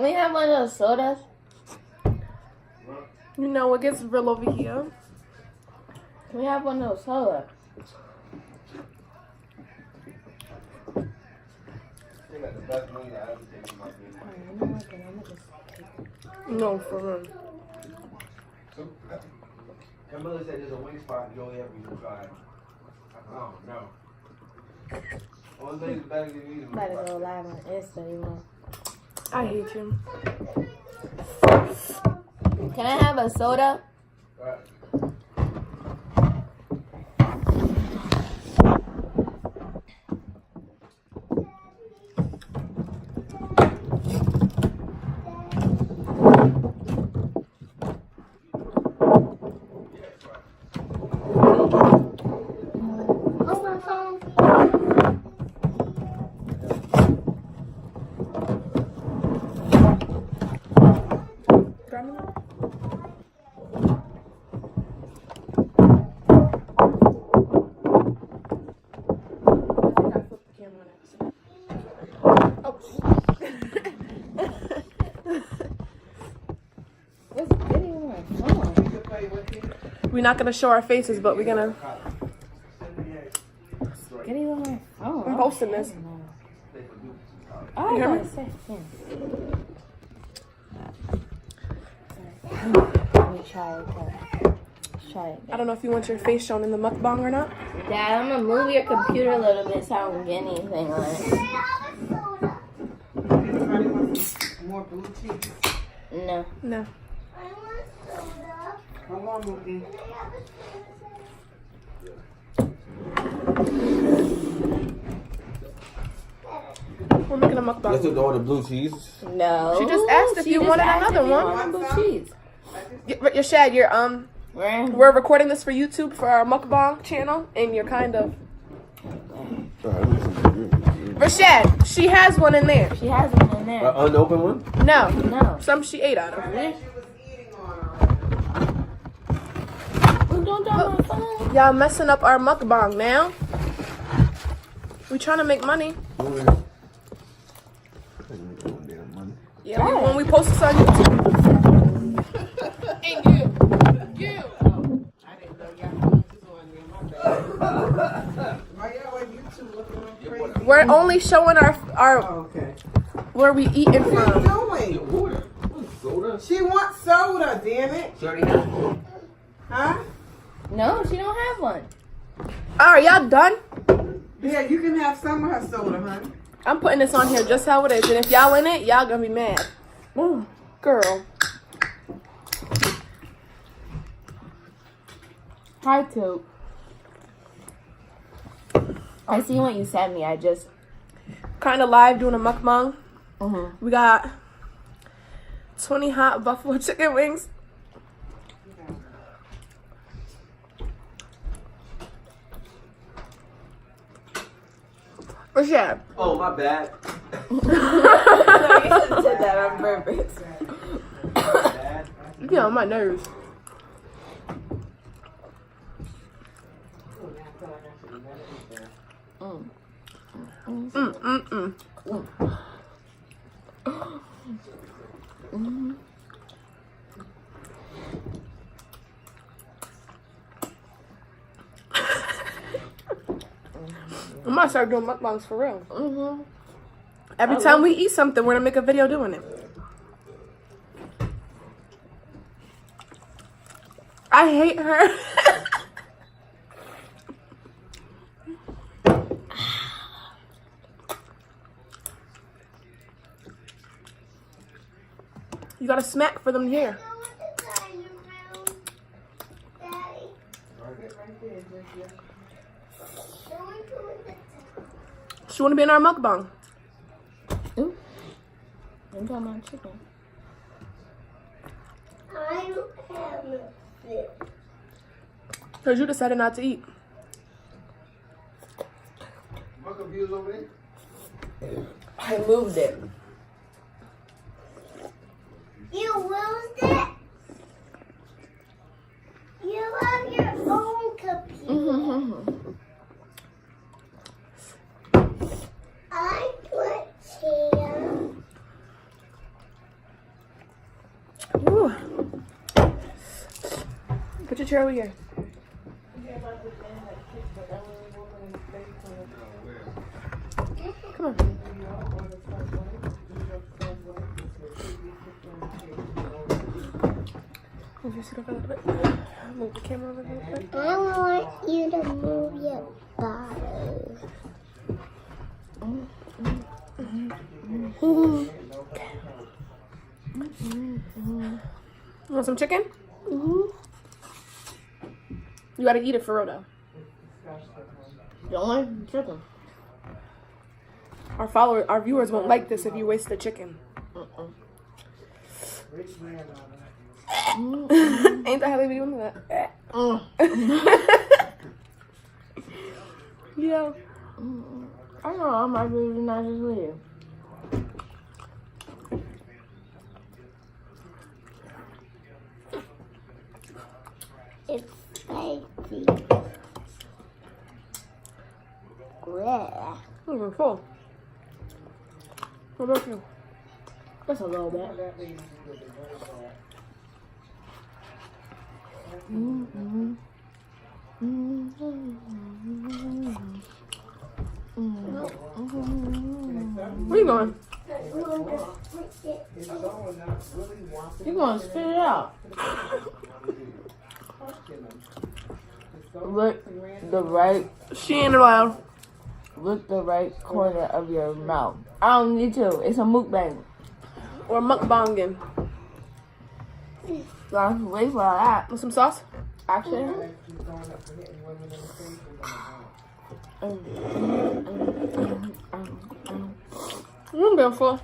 we have one of those sodas? You know, it gets real over here. Can we have one of those sodas? No, for real. Camilla said there's a wing spot in Joliet we can try. Oh, no. One thing's better than you. Better go live on Insta, you know. I hate you. Can I have a soda? We're not gonna show our faces, but we're gonna. Get even my phone. I'm posting this. Oh, You hear me? Let me try it. Try it. I don't know if you want your face shown in the mukbang or not. Dad, I'm gonna move your computer a little bit so I don't get anything on it. Anybody want more blue cheese? No. No. Come on, Mookie. We're making a mukbang. Let's do all the blue cheese. No. She just asked if you wanted another one. Want blue cheese. Your Shad, you're Where? we're recording this for YouTube for our mukbang channel, and you're kind of. Rashad, she has one in there. She has one in there. Unopened one? No, No. some she ate out of. Don't drop my phone. Y'all messing up our mukbang now. We trying to make money. Yeah, when we post this on YouTube. And you. I didn't know y'all was on there. My bad. Why y'all on YouTube looking all crazy? We're only showing our Oh, okay. where we eating What from. are you doing? Soda? She wants soda, damn it. She already has one. Huh? No, she don't have one. All right, y'all done? Yeah, you can have some of her soda, honey. I'm putting this on here just how it is, and if y'all in it, y'all gonna be mad. Ooh, girl. Hi, Toop. I see what you sent me. I just. Kind of live doing a mukbang. Mm-hmm. We got 20 hot buffalo chicken wings. What's that? Oh, my bad. No, you should have said that on purpose. Bad. You get on my nerves. I might start doing mukbangs for real. Mm-hmm. Every time we eat something, we're gonna make a video doing it. I hate her. You gotta smack for them here. She wanna be in our mukbang. Ooh. I'm talking about chicken. I don't have it. Cause you decided not to eat. My computer's over there? I moved it. You lose it? You have your own computer. I put here. Put your chair over here. Come on. Move your seat up a little bit. Move the camera over a little bit. I want you to move your body. You want some chicken? Mm-hmm. You gotta eat it for real though. You don't like chicken? Our viewers won't like this if you waste the chicken. Ain't that how they be doing that? Yeah. I know, I might be not just leave. It's spicy. Yeah. You're full. What about you? Just a little bit. Where you going? You're gonna spit it out. Lick the right, She ain't allowed. lick the right corner of your mouth. I don't need to. It's a mukbang. Or mukbanging. Gotta wait for that. Want some sauce? Actually, I'm going for.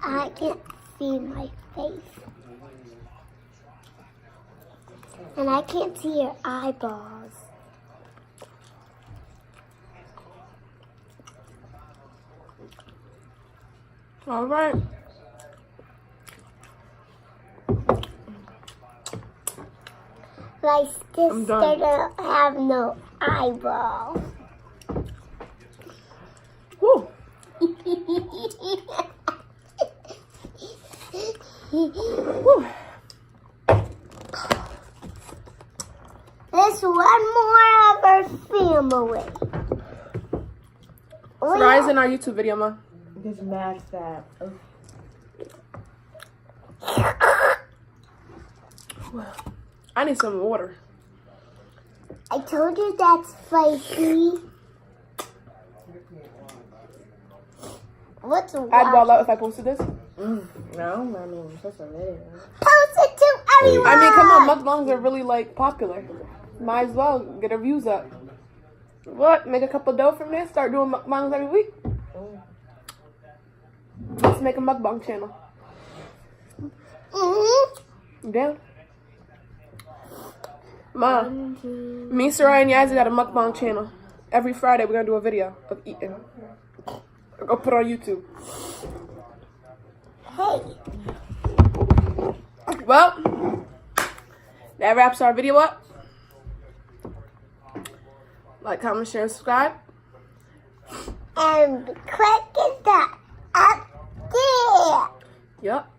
I can't see my face. And I can't see your eyeballs. All right. My sister I'm done. don't have no eyeballs. Woo. Woo. There's one more of our family. Fries in our YouTube video, Ma. just match that. I need some water. I told you that's spicy. What's I'd water? ball out if I posted this. No, I mean, it's just a video. Post it to everyone. I mean, come on, mukbangs are really like popular. Might as well get our views up. What? Make a couple dough from there. Start doing mukbangs every week. Let's make a mukbang channel. You down? Ma, me, Sarai, and Yazzie got a mukbang channel. Every Friday, we're gonna do a video of eating. Go put it on YouTube. Hey. Well, that wraps our video up. Like, comment, share, and subscribe. And click it up there. Yup.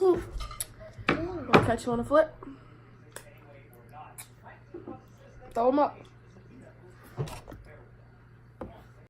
I'll catch you on the flip. Throw them up.